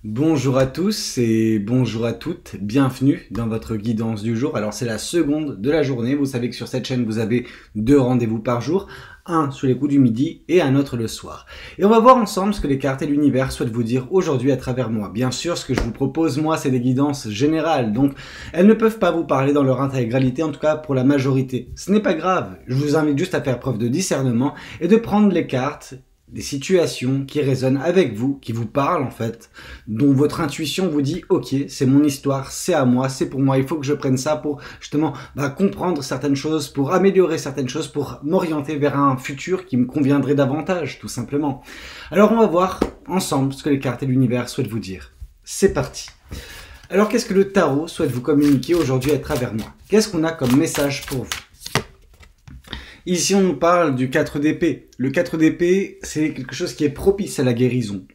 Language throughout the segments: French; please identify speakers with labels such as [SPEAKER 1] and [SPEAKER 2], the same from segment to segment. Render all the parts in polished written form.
[SPEAKER 1] Bonjour à tous et bonjour à toutes, bienvenue dans votre guidance du jour. Alors c'est la seconde de la journée, vous savez que sur cette chaîne vous avez deux rendez-vous par jour, un sur les coups du midi et un autre le soir. Et on va voir ensemble ce que les cartes et l'univers souhaitent vous dire aujourd'hui à travers moi. Bien sûr, ce que je vous propose moi c'est des guidances générales, donc elles ne peuvent pas vous parler dans leur intégralité, en tout cas pour la majorité. Ce n'est pas grave, je vous invite juste à faire preuve de discernement et de prendre les cartes des situations qui résonnent avec vous, qui vous parlent en fait, dont votre intuition vous dit ok, c'est mon histoire, c'est à moi, c'est pour moi, il faut que je prenne ça pour justement comprendre certaines choses, pour améliorer certaines choses, pour m'orienter vers un futur qui me conviendrait davantage, tout simplement. Alors on va voir ensemble ce que les cartes et l'univers souhaitent vous dire. C'est parti. Alors qu'est-ce que le tarot souhaite vous communiquer aujourd'hui à travers moi? Qu'est-ce qu'on a comme message pour vous? Ici, on nous parle du 4 d'épée. Le 4 d'épée, c'est quelque chose qui est propice à la guérison.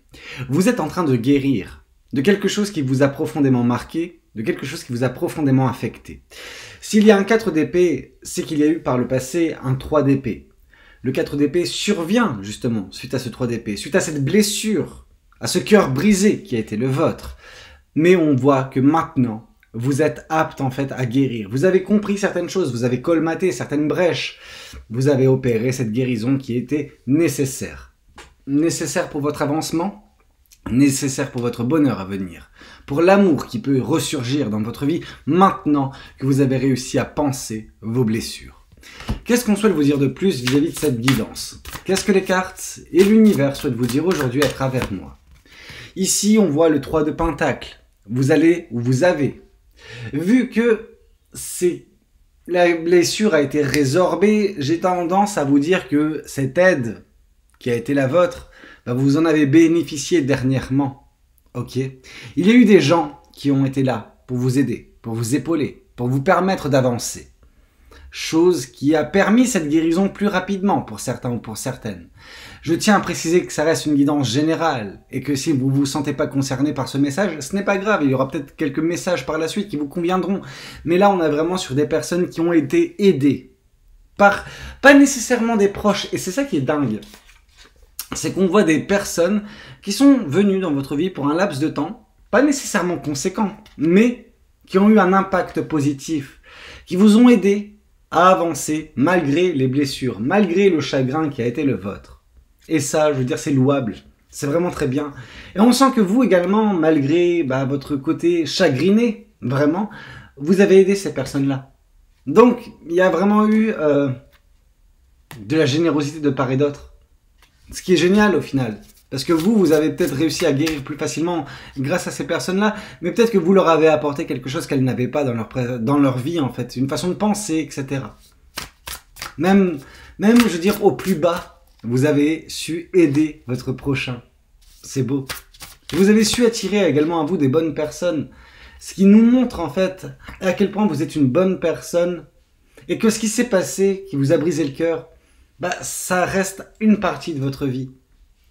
[SPEAKER 1] Vous êtes en train de guérir de quelque chose qui vous a profondément marqué, de quelque chose qui vous a profondément affecté. S'il y a un 4 d'épée, c'est qu'il y a eu par le passé un 3 d'épée. Le 4 d'épée survient justement suite à ce 3 d'épée, suite à cette blessure, à ce cœur brisé qui a été le vôtre. Mais on voit que maintenant, vous êtes apte en fait à guérir. Vous avez compris certaines choses, vous avez colmaté certaines brèches. Vous avez opéré cette guérison qui était nécessaire. Nécessaire pour votre avancement, nécessaire pour votre bonheur à venir. Pour l'amour qui peut ressurgir dans votre vie maintenant que vous avez réussi à panser vos blessures. Qu'est-ce qu'on souhaite vous dire de plus vis-à-vis de cette guidance? Qu'est-ce que les cartes et l'univers souhaitent vous dire aujourd'hui à travers moi? Ici, on voit le 3 de Pentacle. Vous allez ou vous avez. Vu que la blessure a été résorbée, j'ai tendance à vous dire que cette aide qui a été la vôtre, vous en avez bénéficié dernièrement. Ok. Il y a eu des gens qui ont été là pour vous aider, pour vous épauler, pour vous permettre d'avancer. Chose qui a permis cette guérison plus rapidement pour certains ou pour certaines. Je tiens à préciser que ça reste une guidance générale et que si vous ne vous sentez pas concerné par ce message, ce n'est pas grave, il y aura peut-être quelques messages par la suite qui vous conviendront. Mais là, on est vraiment sur des personnes qui ont été aidées par pas nécessairement des proches. Et c'est ça qui est dingue. C'est qu'on voit des personnes qui sont venues dans votre vie pour un laps de temps, pas nécessairement conséquent, mais qui ont eu un impact positif, qui vous ont aidé à avancer malgré les blessures, malgré le chagrin qui a été le vôtre. Et ça, je veux dire, c'est louable. C'est vraiment très bien. Et on sent que vous également, malgré votre côté chagriné, vraiment, vous avez aidé ces personnes-là. Donc, il y a vraiment eu de la générosité de part et d'autre. Ce qui est génial au final. Parce que vous avez peut-être réussi à guérir plus facilement grâce à ces personnes-là, mais peut-être que vous leur avez apporté quelque chose qu'elles n'avaient pas dans leur vie, en fait. Une façon de penser, etc. Même, je veux dire, au plus bas, vous avez su aider votre prochain. C'est beau. Vous avez su attirer également à vous des bonnes personnes. Ce qui nous montre, en fait, à quel point vous êtes une bonne personne et que ce qui s'est passé, qui vous a brisé le cœur, ça reste une partie de votre vie.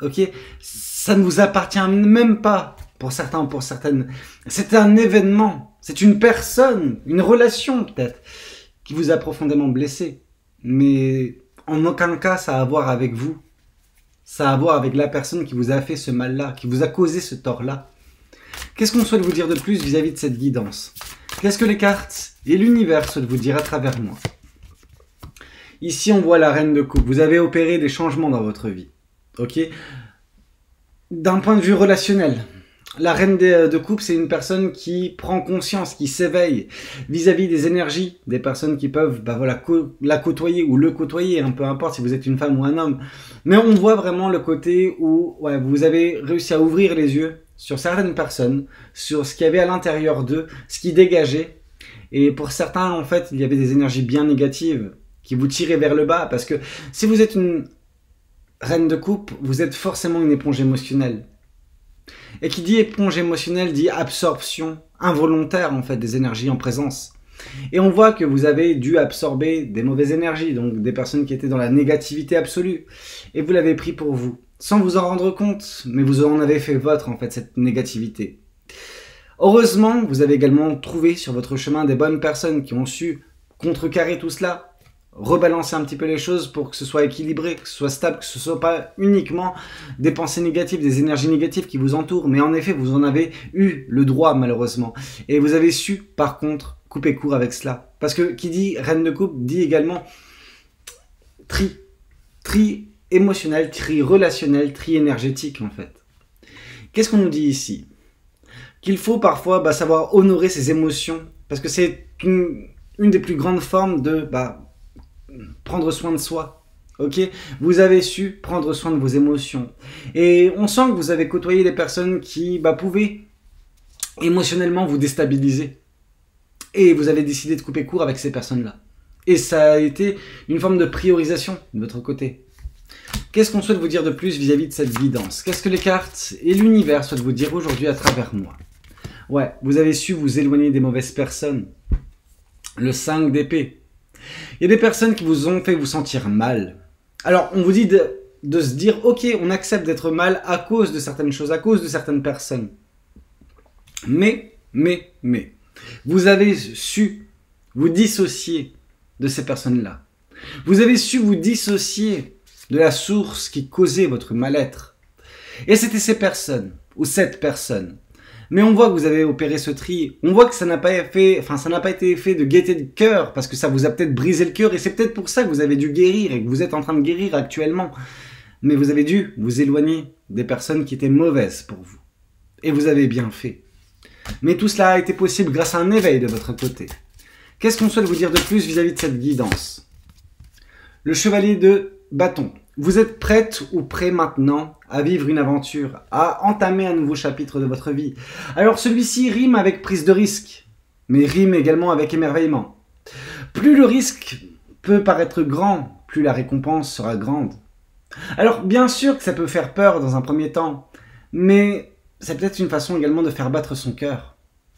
[SPEAKER 1] Ok, ça ne vous appartient même pas pour certains ou pour certaines. C'est un événement, c'est une personne, une relation peut-être, qui vous a profondément blessé. Mais en aucun cas ça a à voir avec vous. Ça a à voir avec la personne qui vous a fait ce mal-là, qui vous a causé ce tort-là. Qu'est-ce qu'on souhaite vous dire de plus vis-à-vis de cette guidance? Qu'est-ce que les cartes et l'univers souhaitent vous dire à travers moi? Ici on voit la reine de coupe. Vous avez opéré des changements dans votre vie. Ok. D'un point de vue relationnel, la reine de coupe, c'est une personne qui prend conscience, qui s'éveille vis-à-vis des énergies des personnes qui peuvent la côtoyer ou le côtoyer, peu importe si vous êtes une femme ou un homme. Mais on voit vraiment le côté où vous avez réussi à ouvrir les yeux sur certaines personnes, sur ce qu'il y avait à l'intérieur d'eux, ce qui dégageait. Et pour certains, en fait, il y avait des énergies bien négatives qui vous tiraient vers le bas. Parce que si vous êtes une reine de coupe, vous êtes forcément une éponge émotionnelle. Et qui dit éponge émotionnelle dit absorption involontaire en fait des énergies en présence. Et on voit que vous avez dû absorber des mauvaises énergies, donc des personnes qui étaient dans la négativité absolue. Et vous l'avez pris pour vous, sans vous en rendre compte, mais vous en avez fait votre en fait cette négativité. Heureusement, vous avez également trouvé sur votre chemin des bonnes personnes qui ont su contrecarrer tout cela, rebalancer un petit peu les choses pour que ce soit équilibré, que ce soit stable, que ce ne soit pas uniquement des pensées négatives, des énergies négatives qui vous entourent. Mais en effet, vous en avez eu le droit malheureusement. Et vous avez su par contre couper court avec cela. Parce que qui dit reine de coupe dit également tri émotionnel, tri relationnel, tri énergétique en fait. Qu'est-ce qu'on nous dit ici? Qu'il faut parfois savoir honorer ses émotions, parce que c'est une des plus grandes formes de prendre soin de soi. Ok, vous avez su prendre soin de vos émotions. Et on sent que vous avez côtoyé des personnes qui pouvaient émotionnellement vous déstabiliser. Et vous avez décidé de couper court avec ces personnes-là. Et ça a été une forme de priorisation de votre côté. Qu'est-ce qu'on souhaite vous dire de plus vis-à-vis de cette guidance? Qu'est-ce que les cartes et l'univers souhaitent vous dire aujourd'hui à travers moi? Ouais, vous avez su vous éloigner des mauvaises personnes. Le 5 d'épée. Il y a des personnes qui vous ont fait vous sentir mal. Alors, on vous dit de se dire, ok, on accepte d'être mal à cause de certaines choses, à cause de certaines personnes. Mais, vous avez su vous dissocier de ces personnes-là. Vous avez su vous dissocier de la source qui causait votre mal-être. Et c'était ces personnes, ou cette personne. Mais on voit que vous avez opéré ce tri. On voit que ça n'a pas été fait de gaieté de cœur, parce que ça vous a peut-être brisé le cœur, et c'est peut-être pour ça que vous avez dû guérir, et que vous êtes en train de guérir actuellement. Mais vous avez dû vous éloigner des personnes qui étaient mauvaises pour vous. Et vous avez bien fait. Mais tout cela a été possible grâce à un éveil de votre côté. Qu'est-ce qu'on souhaite vous dire de plus vis-à-vis de cette guidance? Le chevalier de bâton. Vous êtes prête ou prêt maintenant à vivre une aventure, à entamer un nouveau chapitre de votre vie. Alors celui-ci rime avec prise de risque, mais rime également avec émerveillement. Plus le risque peut paraître grand, plus la récompense sera grande. Alors bien sûr que ça peut faire peur dans un premier temps, mais c'est peut-être une façon également de faire battre son cœur.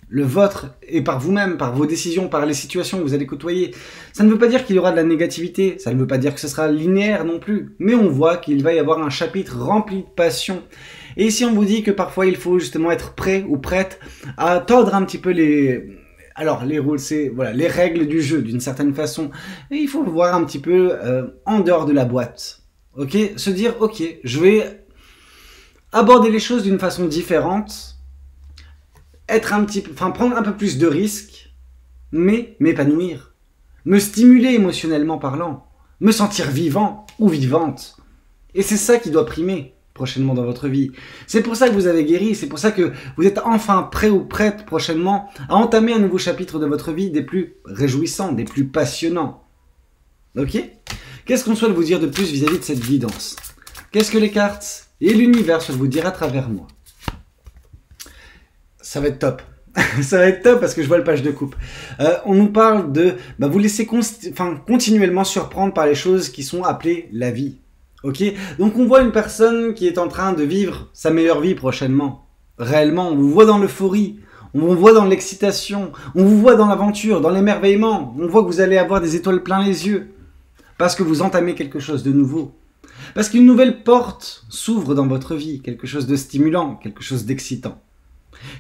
[SPEAKER 1] Le vôtre, et par vous-même, par vos décisions, par les situations que vous allez côtoyer. Ça ne veut pas dire qu'il y aura de la négativité, ça ne veut pas dire que ce sera linéaire non plus, mais on voit qu'il va y avoir un chapitre rempli de passion. Et ici on vous dit que parfois il faut justement être prêt ou prête à tordre un petit peu les rôles, c'est les règles du jeu d'une certaine façon. Et il faut voir un petit peu en dehors de la boîte. Ok, se dire ok, je vais aborder les choses d'une façon différente. Prendre un peu plus de risques, mais m'épanouir, me stimuler émotionnellement parlant, me sentir vivant ou vivante. Et c'est ça qui doit primer prochainement dans votre vie. C'est pour ça que vous avez guéri, c'est pour ça que vous êtes enfin prêt ou prête prochainement à entamer un nouveau chapitre de votre vie des plus réjouissants, des plus passionnants. Ok? Qu'est-ce qu'on souhaite vous dire de plus vis-à-vis de cette guidance? Qu'est-ce que les cartes et l'univers souhaitent vous dire à travers moi? Ça va être top. Ça va être top parce que je vois le page de coupe. On nous parle de vous laisser continuellement surprendre par les choses qui sont appelées la vie. Ok? Donc on voit une personne qui est en train de vivre sa meilleure vie prochainement. Réellement, on vous voit dans l'euphorie, on vous voit dans l'excitation, on vous voit dans l'aventure, dans l'émerveillement. On voit que vous allez avoir des étoiles plein les yeux parce que vous entamez quelque chose de nouveau. Parce qu'une nouvelle porte s'ouvre dans votre vie, quelque chose de stimulant, quelque chose d'excitant.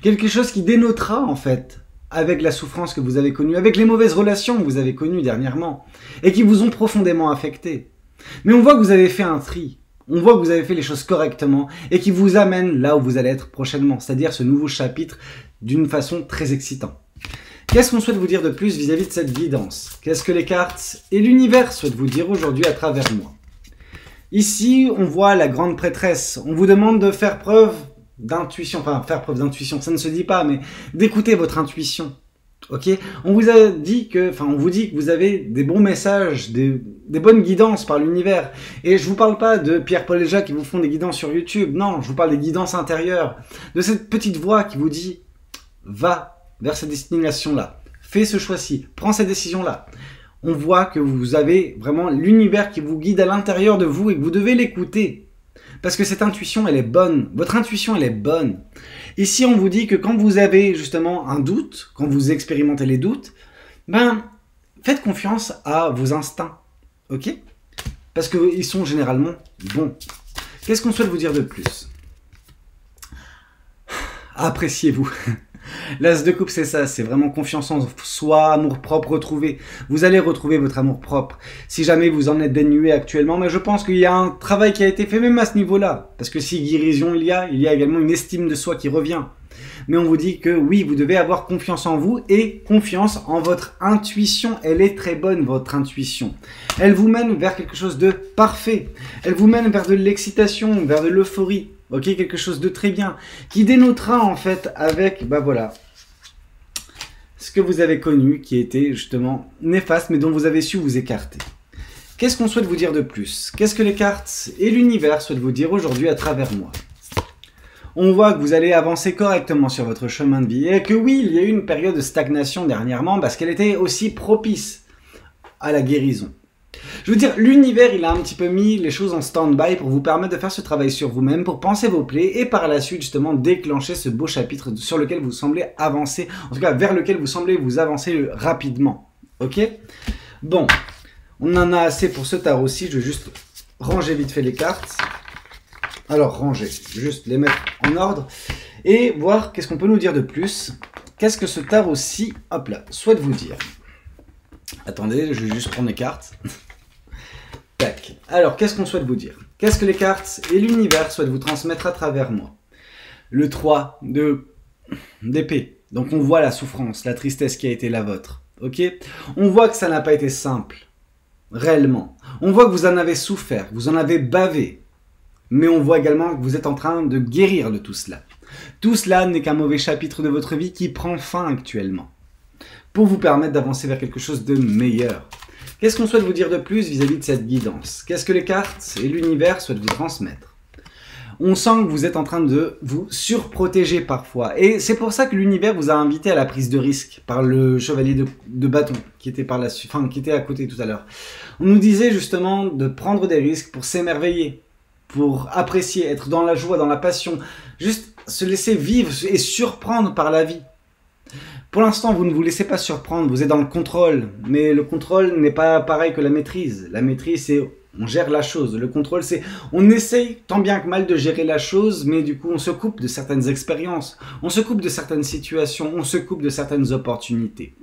[SPEAKER 1] Quelque chose qui dénotera en fait avec la souffrance que vous avez connue, avec les mauvaises relations que vous avez connues dernièrement et qui vous ont profondément affecté. Mais on voit que vous avez fait un tri, on voit que vous avez fait les choses correctement et qui vous amène là où vous allez être prochainement, c'est-à-dire ce nouveau chapitre d'une façon très excitante. Qu'est-ce qu'on souhaite vous dire de plus vis-à-vis de cette guidance? Qu'est-ce que les cartes et l'univers souhaitent vous dire aujourd'hui à travers moi? Ici, on voit la grande prêtresse, on vous demande de faire preuve d'intuition, faire preuve d'intuition, ça ne se dit pas, mais d'écouter votre intuition. Ok? On vous dit que vous avez des bons messages, des bonnes guidances par l'univers. Et je vous parle pas de Pierre-Paul et Jacques qui vous font des guidances sur YouTube. Non, je vous parle des guidances intérieures. De cette petite voix qui vous dit, va vers cette destination-là. Fais ce choix-ci. Prends cette décision-là. On voit que vous avez vraiment l'univers qui vous guide à l'intérieur de vous et que vous devez l'écouter. Parce que cette intuition, elle est bonne. Votre intuition, elle est bonne. Ici, on vous dit que quand vous avez justement un doute, quand vous expérimentez les doutes, faites confiance à vos instincts. Ok? Parce qu'ils sont généralement bons. Qu'est-ce qu'on souhaite vous dire de plus? Appréciez-vous. L'as de coupe, c'est ça, c'est vraiment confiance en soi, amour propre retrouvé. Vous allez retrouver votre amour propre. Si jamais vous en êtes dénué actuellement, mais je pense qu'il y a un travail qui a été fait même à ce niveau-là. Parce que si guérison il y a également une estime de soi qui revient. Mais on vous dit que oui, vous devez avoir confiance en vous et confiance en votre intuition. Elle est très bonne, votre intuition. Elle vous mène vers quelque chose de parfait. Elle vous mène vers de l'excitation, vers de l'euphorie. Ok, quelque chose de très bien. Qui dénotera en fait avec, bah voilà, ce que vous avez connu, qui était justement néfaste, mais dont vous avez su vous écarter. Qu'est-ce qu'on souhaite vous dire de plus? Qu'est-ce que les cartes et l'univers souhaitent vous dire aujourd'hui à travers moi? On voit que vous allez avancer correctement sur votre chemin de vie et que oui, il y a eu une période de stagnation dernièrement parce qu'elle était aussi propice à la guérison. Je veux dire, l'univers, il a un petit peu mis les choses en stand-by pour vous permettre de faire ce travail sur vous-même, pour penser vos plaies et par la suite, justement, déclencher ce beau chapitre sur lequel vous semblez avancer, en tout cas vers lequel vous semblez vous avancer rapidement. Ok? Bon, on en a assez pour ce tarot-ci, je vais juste ranger vite fait les cartes. Alors, ranger, juste les mettre en ordre et voir qu'est-ce qu'on peut nous dire de plus. Qu'est-ce que ce tarot-ci, hop là, souhaite vous dire? Attendez, je vais juste prendre les cartes. Tac. Alors, qu'est-ce qu'on souhaite vous dire? Qu'est-ce que les cartes et l'univers souhaitent vous transmettre à travers moi? Le 3 d'épée. Donc, on voit la souffrance, la tristesse qui a été la vôtre. Ok? On voit que ça n'a pas été simple. Réellement. On voit que vous en avez souffert, vous en avez bavé. Mais on voit également que vous êtes en train de guérir de tout cela. Tout cela n'est qu'un mauvais chapitre de votre vie qui prend fin actuellement. Pour vous permettre d'avancer vers quelque chose de meilleur. Qu'est-ce qu'on souhaite vous dire de plus vis-à-vis de cette guidance? Qu'est-ce que les cartes et l'univers souhaitent vous transmettre? On sent que vous êtes en train de vous surprotéger parfois. Et c'est pour ça que l'univers vous a invité à la prise de risque par le chevalier de bâton qui était, qui était à côté tout à l'heure. On nous disait justement de prendre des risques pour s'émerveiller, pour apprécier, être dans la joie, dans la passion, juste se laisser vivre et surprendre par la vie. Pour l'instant, vous ne vous laissez pas surprendre, vous êtes dans le contrôle, mais le contrôle n'est pas pareil que la maîtrise. La maîtrise, c'est on gère la chose. Le contrôle, c'est on essaye tant bien que mal de gérer la chose, mais du coup, on se coupe de certaines expériences, on se coupe de certaines situations, on se coupe de certaines opportunités.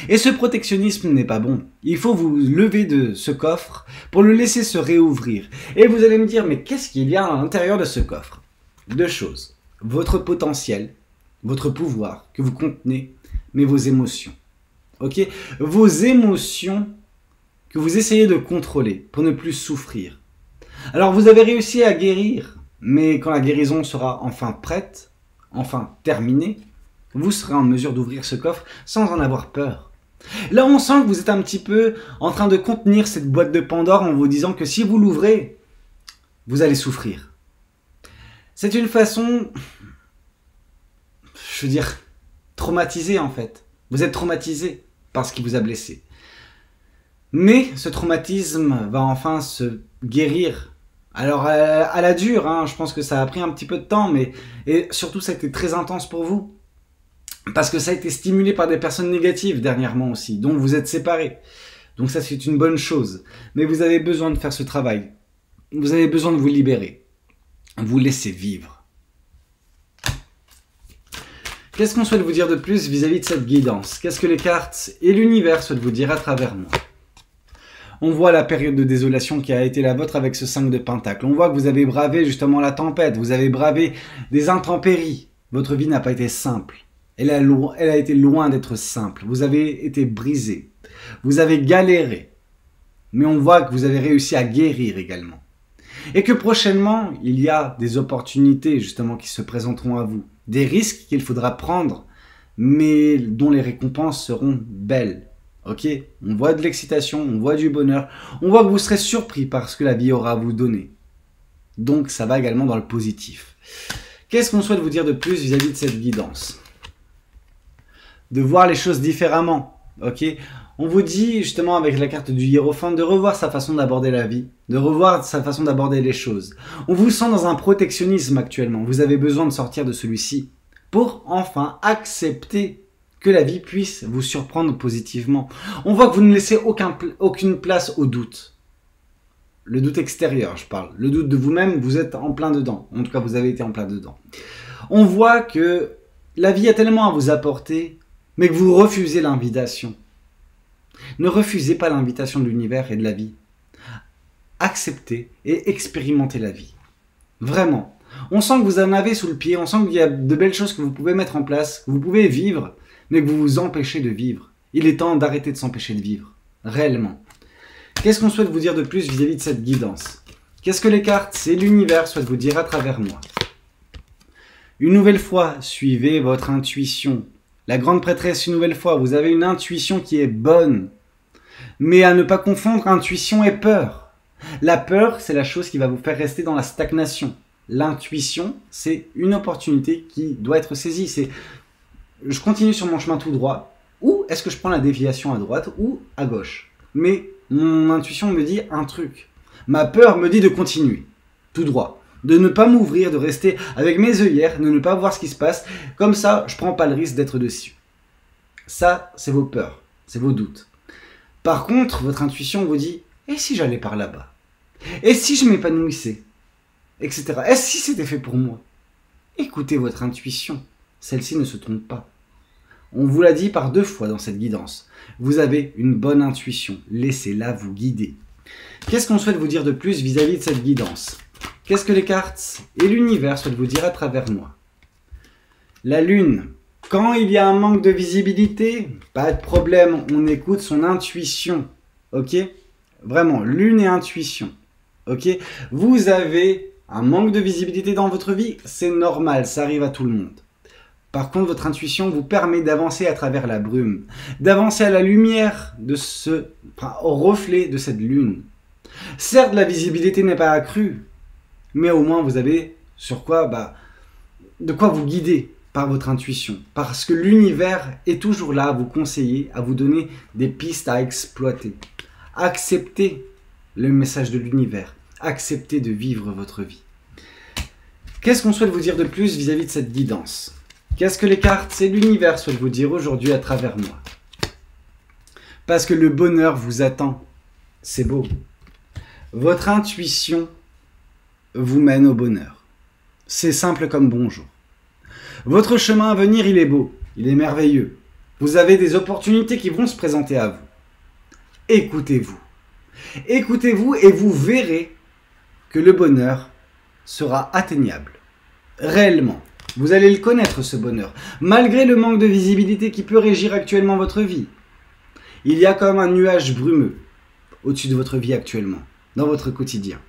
[SPEAKER 1] Et ce protectionnisme n'est pas bon. Il faut vous lever de ce coffre pour le laisser se réouvrir. Et vous allez me dire, mais qu'est-ce qu'il y a à l'intérieur de ce coffre? Deux choses. Votre potentiel, votre pouvoir que vous contenez, mais vos émotions. Ok? Vos émotions que vous essayez de contrôler pour ne plus souffrir. Alors vous avez réussi à guérir, mais quand la guérison sera enfin prête, enfin terminée, vous serez en mesure d'ouvrir ce coffre sans en avoir peur. Là on sent que vous êtes un petit peu en train de contenir cette boîte de Pandore en vous disant que si vous l'ouvrez, vous allez souffrir. C'est une façon, je veux dire, traumatisée en fait. Vous êtes traumatisé par ce qui vous a blessé. Mais ce traumatisme va enfin se guérir. Alors à la dure, hein, je pense que ça a pris un petit peu de temps, mais et surtout ça a été très intense pour vous. Parce que ça a été stimulé par des personnes négatives dernièrement aussi, dont vous êtes séparés. Donc ça c'est une bonne chose. Mais vous avez besoin de faire ce travail. Vous avez besoin de vous libérer. Vous laisser vivre. Qu'est-ce qu'on souhaite vous dire de plus vis-à-vis de cette guidance? Qu'est-ce que les cartes et l'univers souhaitent vous dire à travers moi? On voit la période de désolation qui a été la vôtre avec ce 5 de Pentacle. On voit que vous avez bravé justement la tempête, vous avez bravé des intempéries. Votre vie n'a pas été simple. Elle a été loin d'être simple. Vous avez été brisé. Vous avez galéré. Mais on voit que vous avez réussi à guérir également. Et que prochainement, il y a des opportunités justement qui se présenteront à vous. Des risques qu'il faudra prendre, mais dont les récompenses seront belles. Ok, on voit de l'excitation, on voit du bonheur, on voit que vous serez surpris par ce que la vie aura à vous donner. Donc ça va également dans le positif. Qu'est-ce qu'on souhaite vous dire de plus vis-à-vis de cette guidance? De voir les choses différemment. Ok, on vous dit justement avec la carte du Hiérophante de revoir sa façon d'aborder la vie, de revoir sa façon d'aborder les choses. On vous sent dans un protectionnisme actuellement, vous avez besoin de sortir de celui-ci pour enfin accepter que la vie puisse vous surprendre positivement. On voit que vous ne laissez aucune place au doute. Le doute extérieur, je parle. Le doute de vous-même, vous êtes en plein dedans. En tout cas, vous avez été en plein dedans. On voit que la vie a tellement à vous apporter, mais que vous refusez l'invitation. Ne refusez pas l'invitation de l'univers et de la vie. Acceptez et expérimentez la vie. Vraiment. On sent que vous en avez sous le pied, on sent qu'il y a de belles choses que vous pouvez mettre en place, que vous pouvez vivre, mais que vous vous empêchez de vivre. Il est temps d'arrêter de s'empêcher de vivre. Réellement. Qu'est-ce qu'on souhaite vous dire de plus vis-à-vis de cette guidance? Qu'est-ce que les cartes et l'univers souhaitent vous dire à travers moi? Une nouvelle fois, suivez votre intuition. La grande prêtresse, une nouvelle fois, vous avez une intuition qui est bonne. Mais à ne pas confondre intuition et peur. La peur, c'est la chose qui va vous faire rester dans la stagnation. L'intuition, c'est une opportunité qui doit être saisie. C'est, je continue sur mon chemin tout droit, ou est-ce que je prends la déviation à droite ou à gauche? Mais mon intuition me dit un truc. Ma peur me dit de continuer, tout droit. De ne pas m'ouvrir, de rester avec mes œillères, de ne pas voir ce qui se passe. Comme ça, je ne prends pas le risque d'être dessus. Ça, c'est vos peurs, c'est vos doutes. Par contre, votre intuition vous dit, et si j'allais par là-bas? Et si je m'épanouissais? Etc. Et si c'était fait pour moi? Écoutez votre intuition, celle-ci ne se trompe pas. On vous l'a dit par 2 fois dans cette guidance. Vous avez une bonne intuition, laissez-la vous guider. Qu'est-ce qu'on souhaite vous dire de plus vis-à-vis de cette guidance? Qu'est-ce que les cartes et l'univers souhaitent vous dire à travers moi? La lune. Quand il y a un manque de visibilité, pas de problème, on écoute son intuition. Ok? Vraiment, lune et intuition. Ok? Vous avez un manque de visibilité dans votre vie, c'est normal, ça arrive à tout le monde. Par contre, votre intuition vous permet d'avancer à travers la brume, d'avancer à la lumière au reflet de cette lune. Certes, la visibilité n'est pas accrue, mais au moins vous avez de quoi vous guider par votre intuition. Parce que l'univers est toujours là à vous conseiller, à vous donner des pistes à exploiter. Acceptez le message de l'univers. Acceptez de vivre votre vie. Qu'est-ce qu'on souhaite vous dire de plus vis-à-vis de cette guidance? Qu'est-ce que les cartes et l'univers souhaitent vous dire aujourd'hui à travers moi? Parce que le bonheur vous attend. C'est beau. Votre intuition vous mène au bonheur. C'est simple comme bonjour. Votre chemin à venir, il est beau. Il est merveilleux. Vous avez des opportunités qui vont se présenter à vous. Écoutez-vous. Écoutez-vous et vous verrez que le bonheur sera atteignable. Réellement. Vous allez le connaître, ce bonheur, malgré le manque de visibilité qui peut régir actuellement votre vie. Il y a comme un nuage brumeux au-dessus de votre vie actuellement, dans votre quotidien.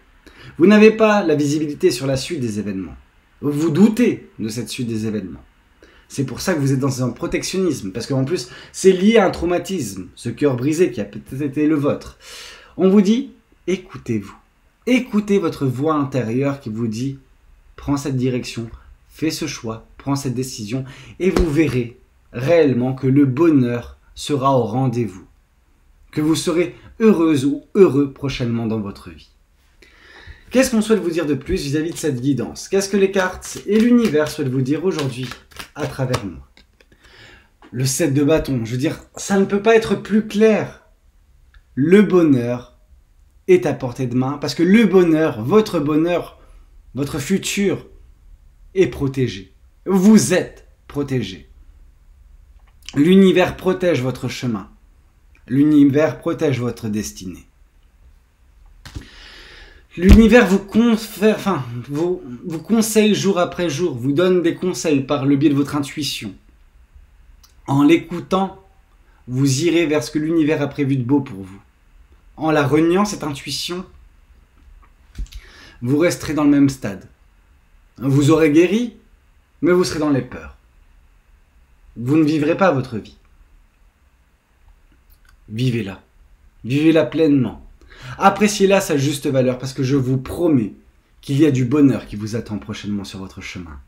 [SPEAKER 1] Vous n'avez pas la visibilité sur la suite des événements. Vous doutez de cette suite des événements. C'est pour ça que vous êtes dans un protectionnisme, parce qu'en plus, c'est lié à un traumatisme, ce cœur brisé qui a peut-être été le vôtre. On vous dit, écoutez-vous. Écoutez votre voix intérieure qui vous dit, prends cette direction, fais ce choix, prends cette décision et vous verrez réellement que le bonheur sera au rendez-vous. Que vous serez heureuse ou heureux prochainement dans votre vie. Qu'est-ce qu'on souhaite vous dire de plus vis-à-vis de cette guidance? Qu'est-ce que les cartes et l'univers souhaitent vous dire aujourd'hui à travers moi? Le 7 de bâton, je veux dire, ça ne peut pas être plus clair. Le bonheur est à portée de main parce que le bonheur, votre futur, est protégé. Vous êtes protégé. L'univers protège votre chemin. L'univers protège votre destinée. L'univers vous conseille jour après jour, vous donne des conseils par le biais de votre intuition. En l'écoutant, vous irez vers ce que l'univers a prévu de beau pour vous. En la reniant, cette intuition, vous resterez dans le même stade. Vous aurez guéri, mais vous serez dans les peurs. Vous ne vivrez pas votre vie. Vivez-la. Vivez-la pleinement. Appréciez-la à sa juste valeur, parce que je vous promets qu'il y a du bonheur qui vous attend prochainement sur votre chemin.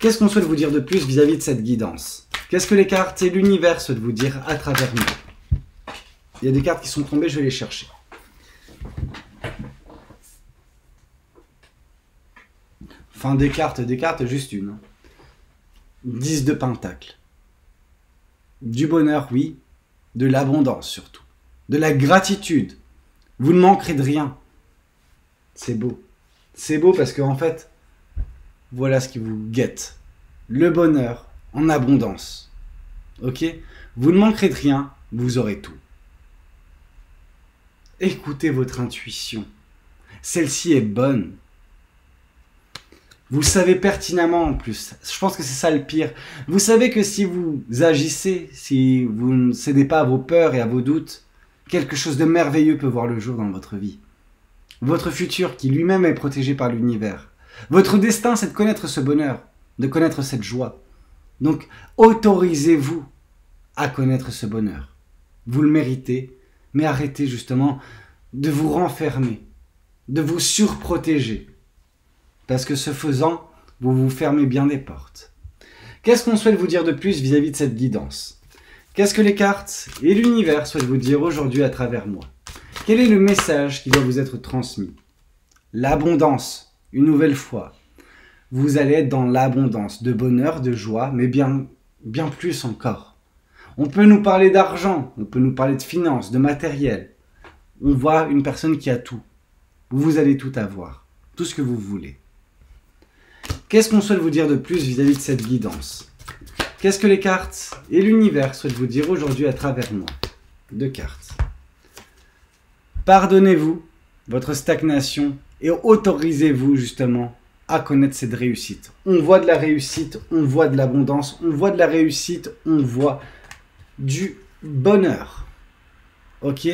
[SPEAKER 1] Qu'est-ce qu'on souhaite vous dire de plus vis-à-vis de cette guidance? Qu'est-ce que les cartes et l'univers souhaitent vous dire à travers nous? Il y a des cartes qui sont tombées, je vais les chercher. Enfin, des cartes, juste une. 10 de Pentacle. Du bonheur, oui. De l'abondance, surtout. De la gratitude. Vous ne manquerez de rien. C'est beau. C'est beau parce que, en fait, voilà ce qui vous guette. le bonheur en abondance. Ok? Vous ne manquerez de rien, vous aurez tout. Écoutez votre intuition. Celle-ci est bonne. Vous savez pertinemment en plus. Je pense que c'est ça le pire. Vous savez que si vous agissez, si vous ne cédez pas à vos peurs et à vos doutes, quelque chose de merveilleux peut voir le jour dans votre vie. Votre futur qui lui-même est protégé par l'univers. Votre destin, c'est de connaître ce bonheur, de connaître cette joie. Donc, autorisez-vous à connaître ce bonheur. Vous le méritez, mais arrêtez justement de vous renfermer, de vous surprotéger. Parce que ce faisant, vous vous fermez bien des portes. Qu'est-ce qu'on souhaite vous dire de plus vis-à-vis de cette guidance? Qu'est-ce que les cartes et l'univers souhaitent vous dire aujourd'hui à travers moi? Quel est le message qui doit vous être transmis? L'abondance, une nouvelle fois. Vous allez être dans l'abondance de bonheur, de joie, mais bien plus encore. On peut nous parler d'argent, on peut nous parler de finances, de matériel. On voit une personne qui a tout. Vous allez tout avoir, tout ce que vous voulez. Qu'est-ce qu'on souhaite vous dire de plus vis-à-vis de cette guidance? Qu'est-ce que les cartes et l'univers souhaitent vous dire aujourd'hui à travers moi? Deux cartes. Pardonnez-vous votre stagnation et autorisez-vous justement à connaître cette réussite. On voit de la réussite, on voit de l'abondance, on voit de la réussite, on voit du bonheur. Ok?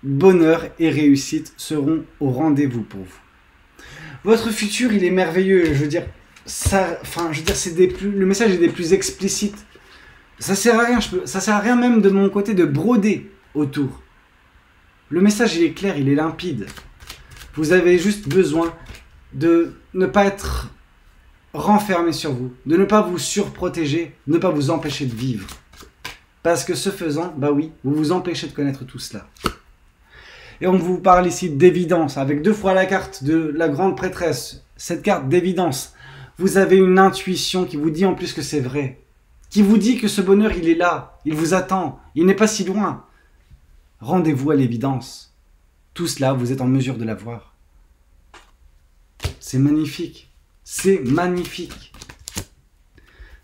[SPEAKER 1] Bonheur et réussite seront au rendez-vous pour vous. Votre futur, il est merveilleux. Je veux dire, le message est des plus explicites. Ça sert à rien. Ça sert à rien même de mon côté de broder autour. Le message, il est clair, il est limpide. Vous avez juste besoin de ne pas être renfermé sur vous, de ne pas vous surprotéger, de ne pas vous empêcher de vivre. Parce que ce faisant, bah oui, vous vous empêchez de connaître tout cela. Et on vous parle ici d'évidence, avec deux fois la carte de la grande prêtresse. Cette carte d'évidence, vous avez une intuition qui vous dit en plus que c'est vrai. Qui vous dit que ce bonheur, il est là, il vous attend, il n'est pas si loin. Rendez-vous à l'évidence. Tout cela, vous êtes en mesure de l'avoir. C'est magnifique. C'est magnifique.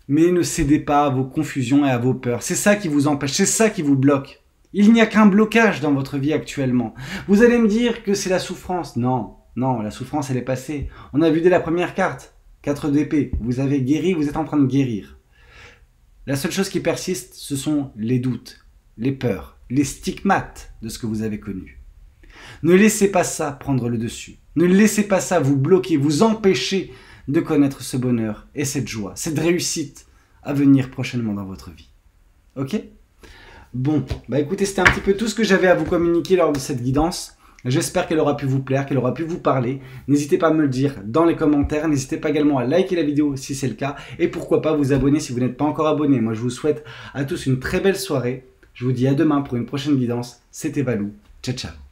[SPEAKER 1] Mais ne cédez pas à vos confusions et à vos peurs. C'est ça qui vous empêche, c'est ça qui vous bloque. Il n'y a qu'un blocage dans votre vie actuellement. Vous allez me dire que c'est la souffrance. Non, non, la souffrance, elle est passée. On a vu dès la première carte, 4 d'épée. Vous avez guéri, vous êtes en train de guérir. La seule chose qui persiste, ce sont les doutes, les peurs, les stigmates de ce que vous avez connu. Ne laissez pas ça prendre le dessus. Ne laissez pas ça vous bloquer, vous empêcher de connaître ce bonheur et cette joie, cette réussite à venir prochainement dans votre vie. Ok ? Bon, bah écoutez, c'était un petit peu tout ce que j'avais à vous communiquer lors de cette guidance. J'espère qu'elle aura pu vous plaire, qu'elle aura pu vous parler. N'hésitez pas à me le dire dans les commentaires. N'hésitez pas également à liker la vidéo si c'est le cas. Et pourquoi pas vous abonner si vous n'êtes pas encore abonné. Moi, je vous souhaite à tous une très belle soirée. Je vous dis à demain pour une prochaine guidance. C'était Valou. Ciao, ciao.